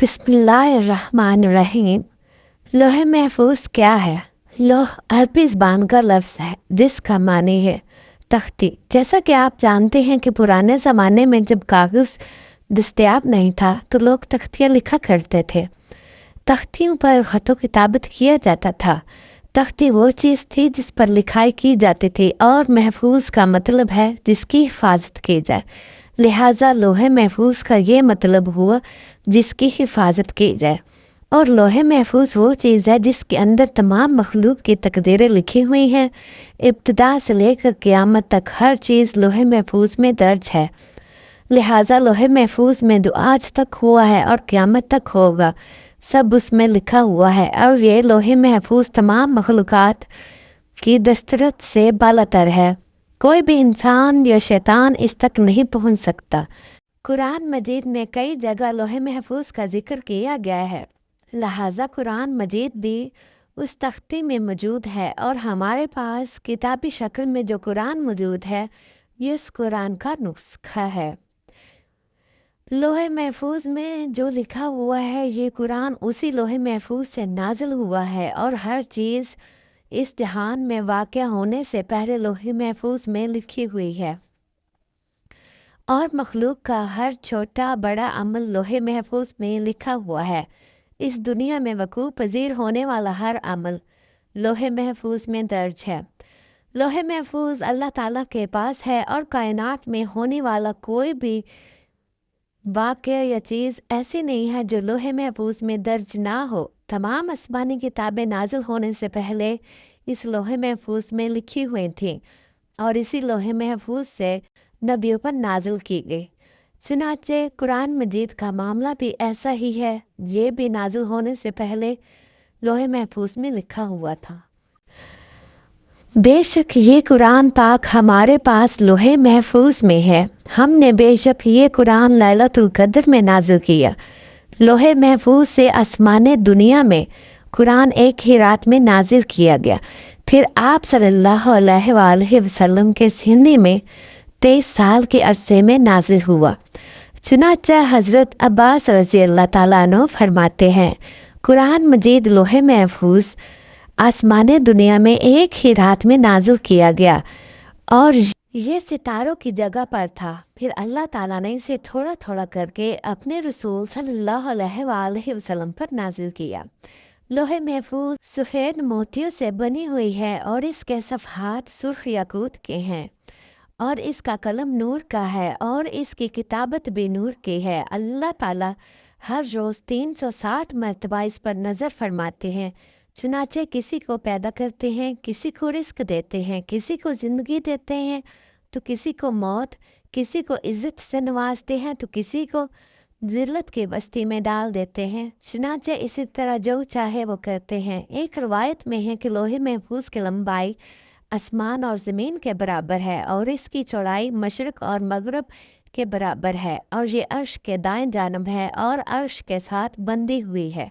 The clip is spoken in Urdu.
بسم اللہ الرحمن الرحیم۔ لوح محفوظ کیا ہے؟ لوح عربی زبان کا لفظ ہے جس کا معنی ہے تختی۔ جیسا کہ آپ جانتے ہیں کہ پرانے زمانے میں جب کاغذ دستیاب نہیں تھا تو لوگ تختیاں لکھا کرتے تھے۔ تختیوں پر خط و کتابت کیا جاتا تھا۔ تختی وہ چیز تھی جس پر لکھائی کی جاتی تھی، اور محفوظ کا مطلب ہے جس کی حفاظت کی جائے، لہٰذا لوح محفوظ کا یہ مطلب ہوا جس کی حفاظت کی جائے۔ اور لوح محفوظ وہ چیز ہے جس کے اندر تمام مخلوق کی تقدیریں لکھی ہوئی ہیں۔ ابتدا سے لے کر قیامت تک ہر چیز لوح محفوظ میں درج ہے، لہٰذا لوح محفوظ میں جو آج تک ہوا ہے اور قیامت تک ہوگا سب اس میں لکھا ہوا ہے، اور یہ لوح محفوظ تمام مخلوقات کی دسترس سے بالاتر ہے۔ کوئی بھی انسان یا شیطان اس تک نہیں پہنچ سکتا۔ قرآن مجید میں کئی جگہ لوح محفوظ کا ذکر کیا گیا ہے، لہٰذا قرآن مجید بھی اس تختی میں موجود ہے، اور ہمارے پاس کتابی شکل میں جو قرآن موجود ہے یہ اس قرآن کا نسخہ ہے۔ لوح محفوظ میں جو لکھا ہوا ہے یہ قرآن اسی لوح محفوظ سے نازل ہوا ہے، اور ہر چیز اس جہان میں واقع ہونے سے پہلے لوح محفوظ میں لکھی ہوئی ہے، اور مخلوق کا ہر چھوٹا بڑا عمل لوح محفوظ میں لکھا ہوا ہے۔ اس دنیا میں وقوع پذیر ہونے والا ہر عمل لوح محفوظ میں درج ہے۔ لوح محفوظ اللہ تعالیٰ کے پاس ہے، اور کائنات میں ہونے والا کوئی بھی واقعہ یا چیز ایسی نہیں ہے جو لوح محفوظ میں درج نہ ہو۔ تمام آسمانی کتابیں نازل ہونے سے پہلے اس لوح محفوظ میں لکھی ہوئی تھیں، اور اسی لوح محفوظ سے نبیوں پر نازل کی گئی۔ چنانچہ قرآن مجید کا معاملہ بھی ایسا ہی ہے، یہ بھی نازل ہونے سے پہلے لوح محفوظ میں لکھا ہوا تھا۔ بے شک یہ قرآن پاک ہمارے پاس لوح محفوظ میں ہے۔ ہم نے بے شک یہ قرآن لیلۃ القدر میں نازل کیا۔ لوح محفوظ سے آسمان دنیا میں قرآن ایک ہی رات میں نازل کیا گیا، پھر آپ صلی اللہ علیہ وآلہ وسلم کے سینے میں 23 سال کے عرصے میں نازل ہوا۔ چنانچہ حضرت عباس رضی اللہ تعالیٰ عنہ فرماتے ہیں، قرآن مجید لوح محفوظ آسمان دنیا میں ایک ہی رات میں نازل کیا گیا، اور یہ ستاروں کی جگہ پر تھا۔ پھر اللہ تعالیٰ نے اسے تھوڑا تھوڑا کر کے اپنے رسول صلی اللہ علیہ وآلہ وسلم پر نازل کیا۔ لوح محفوظ سفید موتیوں سے بنی ہوئی ہے، اور اس کے صفحات سرخ یاقوت کے ہیں، اور اس کا قلم نور کا ہے، اور اس کی کتابت بھی نور کی ہے۔ اللہ تعالیٰ ہر روز 360 مرتبہ اس پر نظر فرماتے ہیں، چنانچہ کسی کو پیدا کرتے ہیں، کسی کو رزق دیتے ہیں، کسی کو زندگی دیتے ہیں تو کسی کو موت، کسی کو عزت سے نوازتے ہیں تو کسی کو ذلت کی بستی میں ڈال دیتے ہیں، چنانچہ اسی طرح جو چاہے وہ کرتے ہیں۔ ایک روایت میں ہے کہ لوح محفوظ کی لمبائی آسمان اور زمین کے برابر ہے، اور اس کی چوڑائی مشرق اور مغرب کے برابر ہے، اور یہ عرش کے دائیں جانب ہے اور عرش کے ساتھ بندھی ہوئی ہے۔